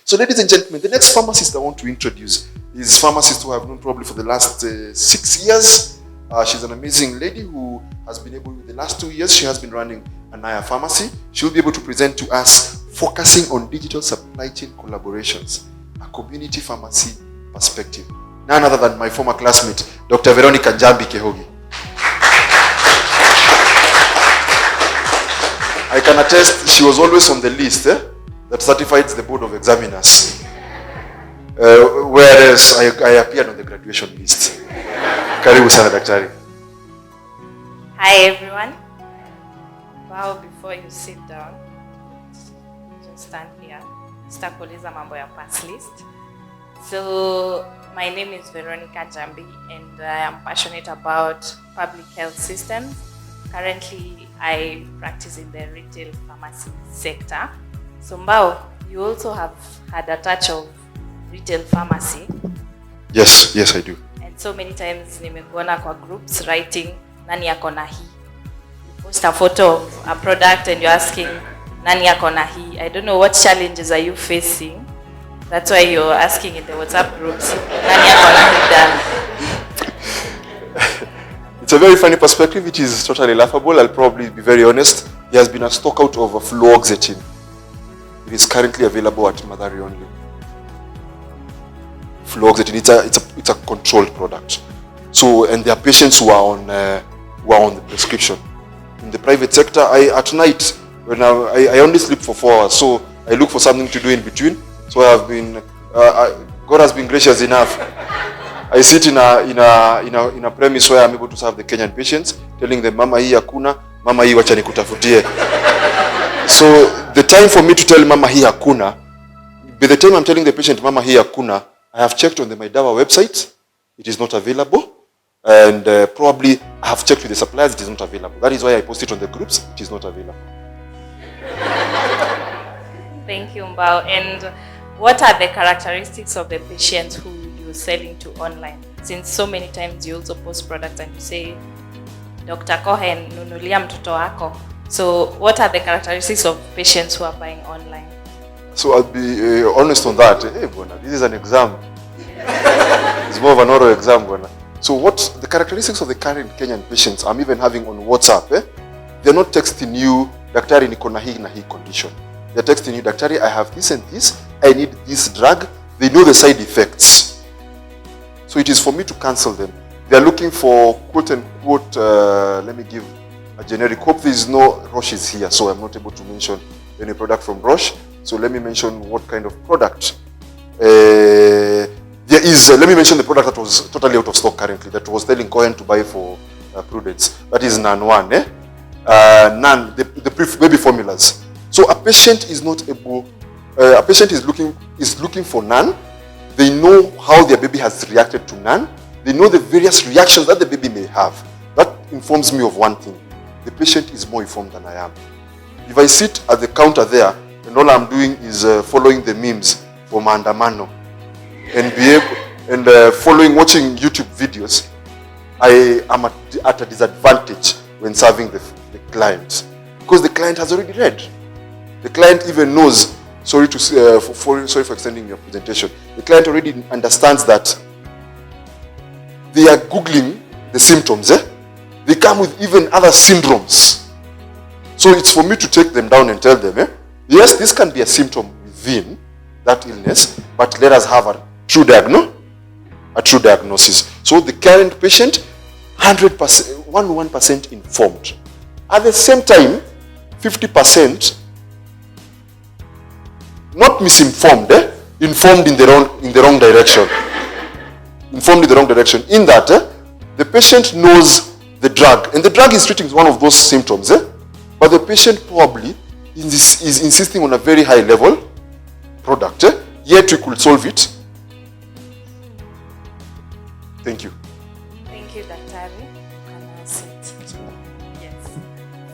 So ladies and gentlemen, the next pharmacist I want to introduce is a pharmacist who I've known probably for the last 6 years. She's an amazing lady who has been able, in the last 2 years, she has been running a Naya pharmacy. She'll be able to present to us focusing on digital supply chain collaborations, a community pharmacy perspective. None other than my former classmate, Dr. Veronicah Njambi Kehogi. I can attest, she was always on the list that certified the board of examiners. Whereas I appeared on the graduation list. Karibu sana daktari. Hi everyone. Mbau, before you sit down, just stand here. Sitakuuliza mambo ya pass list. So my name is Veronicah Njambi and I am passionate about public health systems. Currently, I practice in the retail pharmacy sector. So Mbau, you also have had a touch of retail pharmacy. Yes, I do. And so many times nimekuona kwa groups writing nani yako na hii. You post a photo of a product and you're asking nani yako na hii. I don't know what challenges are you facing. That's why you're asking in the WhatsApp groups nani yako na hii done. It's a very funny perspective. It is totally laughable. I'll probably be very honest. There has been a stock out of fluoxetine. It is currently available at Madari only. Fluoxetine, it's a controlled product. So, and there are patients who are on the prescription. In the private sector, at night when I only sleep for 4 hours, so I look for something to do in between. So I have been, God has been gracious enough. I sit in a premise where I'm able to serve the Kenyan patients, telling them, Mama hii hakuna, Mama hii wacha nikutafutie. So the time for me to tell Mama hii hakuna, by the time I'm telling the patient Mama hii hakuna, I have checked on the MyDawa website, it is not available, and probably I have checked with the suppliers, it is not available. That is why I post it on the groups, it is not available. Thank you, Mbau. And what are the characteristics of the patients who you're selling to online? Since so many times you also post products and you say, Dr. Cohen, nunulia mtoto wako. So what are the characteristics of patients who are buying online? So I'll be honest on that. Hey, Bona, this is an exam. It's more of an oral exam, Bona. So what the characteristics of the current Kenyan patients I'm even having on WhatsApp, they're not texting you, Daktari niko na hii condition. They're texting you, Daktari, I have this and this, I need this drug. They know the side effects. So it is for me to cancel them. They're looking for quote unquote, let me give a generic. Hope there is no Roche's here, so I'm not able to mention any product from Roche. So let me mention what kind of product. There is, let me mention the product that was totally out of stock currently, that was telling Cohen to buy for Prudence. That is NAN 1, NAN, the baby formulas. So a patient is not able, a patient is looking for NAN. They know how their baby has reacted to NAN. They know the various reactions that the baby may have. That informs me of one thing. The patient is more informed than I am. If I sit at the counter there and all I'm doing is following the memes for Maandamano and watching YouTube videos, I am at a disadvantage when serving the client, because the client has already read. The client even knows, sorry for extending your presentation, the client already understands that they are Googling the symptoms. They come with even other syndromes. So it's for me to take them down and tell them, yes, this can be a symptom within that illness, but let us have a true diagnosis. So the current patient, 101% informed. At the same time, 50% not misinformed, informed in the wrong direction. Informed in the wrong direction. In that, the patient knows the drug, and the drug is treating one of those symptoms, but the patient probably is insisting on a very high level product, yet we could solve it. Thank you. Thank you, Daktari. Can I sit? Yes.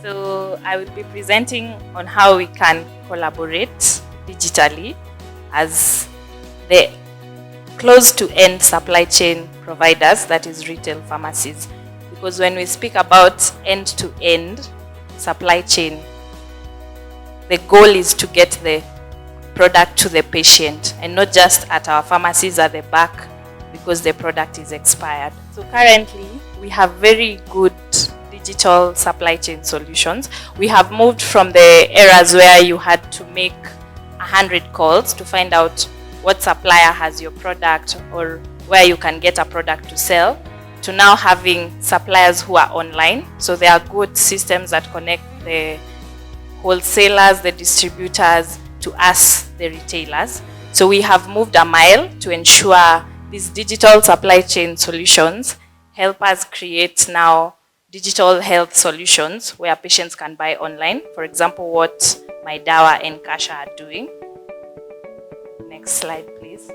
So I will be presenting on how we can collaborate digitally as the close to end supply chain providers, that is retail pharmacies. Because when we speak about end to end supply chain, the goal is to get the product to the patient and not just at our pharmacies at the back because the product is expired. So currently, we have very good digital supply chain solutions. We have moved from the eras where you had to make 100 calls to find out what supplier has your product or where you can get a product to sell, to now having suppliers who are online. So there are good systems that connect the wholesalers, the distributors to us, the retailers. So we have moved a mile to ensure these digital supply chain solutions help us create now digital health solutions where patients can buy online. For example, what My Dawa and Kasha are doing. Next slide, please.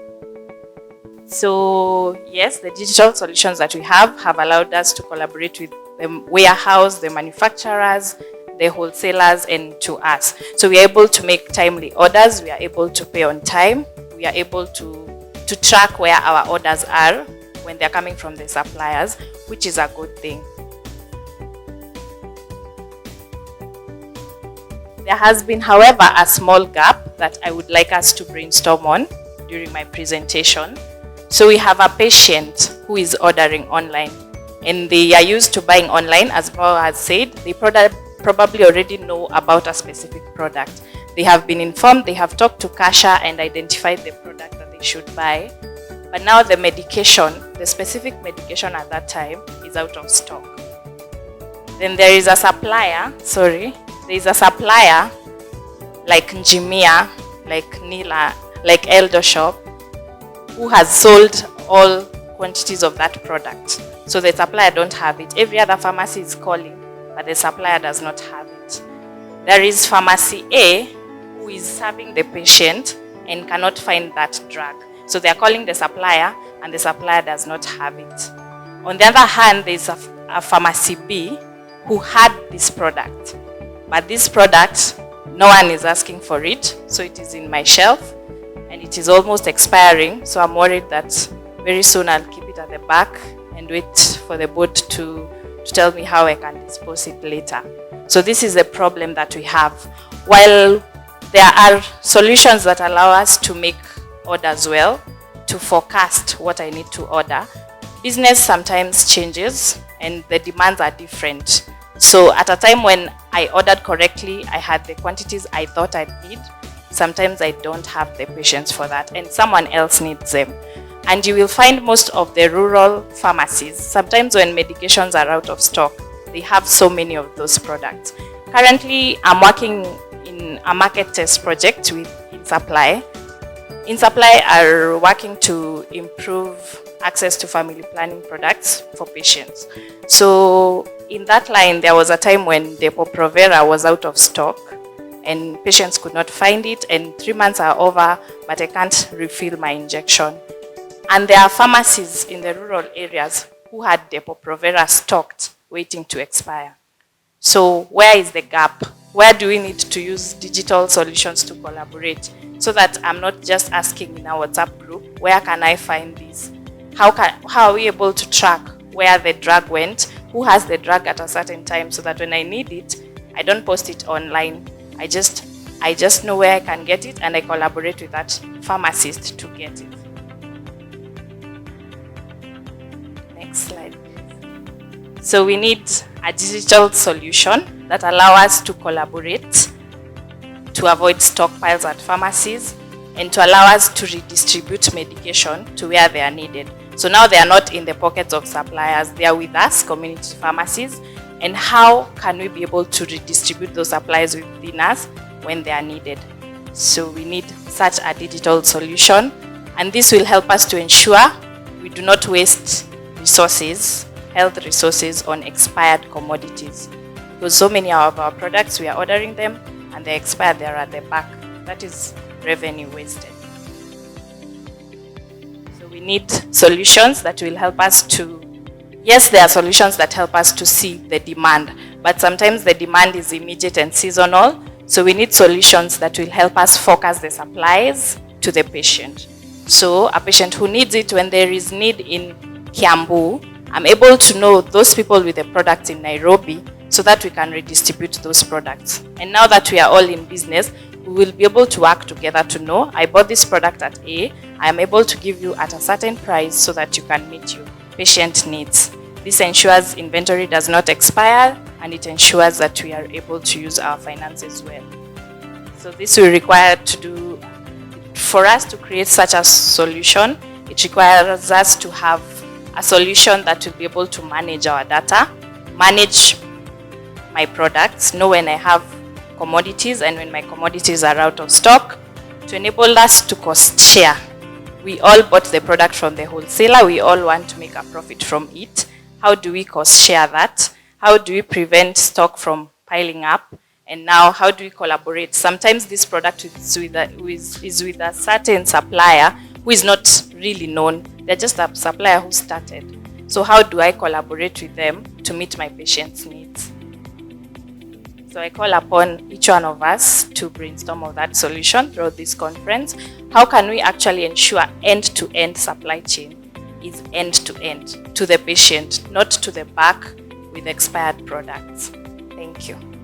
So yes, the digital solutions that we have allowed us to collaborate with the warehouse, the manufacturers, the wholesalers, and to us. So we are able to make timely orders, we are able to pay on time, we are able to track where our orders are when they're coming from the suppliers, which is a good thing. There has been, however, a small gap that I would like us to brainstorm on during my presentation. So we have a patient who is ordering online, and they are used to buying online. As Mbau has said, they probably already know about a specific product. They have been informed, they have talked to Kasha and identified the product that they should buy. But now the medication, the specific medication at that time, is out of stock. Then there is a supplier, like Njambi, like Nila, like Eldo Shop, who has sold all quantities of that product. So the supplier don't have it. Every other pharmacy is calling, but the supplier does not have it. There is pharmacy A who is serving the patient and cannot find that drug. So they are calling the supplier and the supplier does not have it. On the other hand, there is a pharmacy B who had this product. But this product, no one is asking for it. So it is in my shelf and it is almost expiring. So I'm worried that very soon I'll keep it at the back and wait for the board to tell me how I can dispose it later. So this is the problem that we have. While there are solutions that allow us to make orders well, to forecast what I need to order, business sometimes changes and the demands are different. So at a time when I ordered correctly, I had the quantities I thought I'd need. Sometimes I don't have the patience for that and someone else needs them. And you will find most of the rural pharmacies, sometimes when medications are out of stock, they have so many of those products. Currently, I'm working in a market test project with InSupply. InSupply are working to improve access to family planning products for patients. So in that line, there was a time when Depo-Provera was out of stock and patients could not find it, and 3 months are over, but I can't refill my injection. And there are pharmacies in the rural areas who had Depo-Provera stocked, waiting to expire. So where is the gap? Where do we need to use digital solutions to collaborate so that I'm not just asking in our WhatsApp group, where can I find this? How are we able to track where the drug went, who has the drug at a certain time, so that when I need it, I don't post it online. I just know where I can get it and I collaborate with that pharmacist to get it. Next slide. So we need a digital solution that allows us to collaborate, to avoid stockpiles at pharmacies, and to allow us to redistribute medication to where they are needed. So now they are not in the pockets of suppliers, they are with us, community pharmacies, and how can we be able to redistribute those supplies within us when they are needed? So we need such a digital solution, and this will help us to ensure we do not waste resources, health resources, on expired commodities. Because so many of our products, we are ordering them and they expire, they are at the back. That is revenue wasted. So we need solutions that will help us to, yes, there are solutions that help us to see the demand, but sometimes the demand is immediate and seasonal. So we need solutions that will help us focus the supplies to the patient. So a patient who needs it, when there is need in Kiambu, I'm able to know those people with the products in Nairobi so that we can redistribute those products. And now that we are all in business, we will be able to work together to know, I bought this product at A, I am able to give you at a certain price so that you can meet your patient needs. This ensures inventory does not expire, and it ensures that we are able to use our finances well. So this will require for us to create such a solution, it requires us to have a solution that will be able to manage our data, manage my products, know when I have commodities and when my commodities are out of stock, to enable us to cost share. We all bought the product from the wholesaler, we all want to make a profit from it. How do we cost share that? How do we prevent stock from piling up? And now, how do we collaborate? Sometimes this product is with a certain supplier who is not really known. They're just a supplier who started. So how do I collaborate with them to meet my patients' needs? So I call upon each one of us to brainstorm of that solution throughout this conference. How can we actually ensure end-to-end supply chain is end-to-end to the patient, not to the back with expired products? Thank you.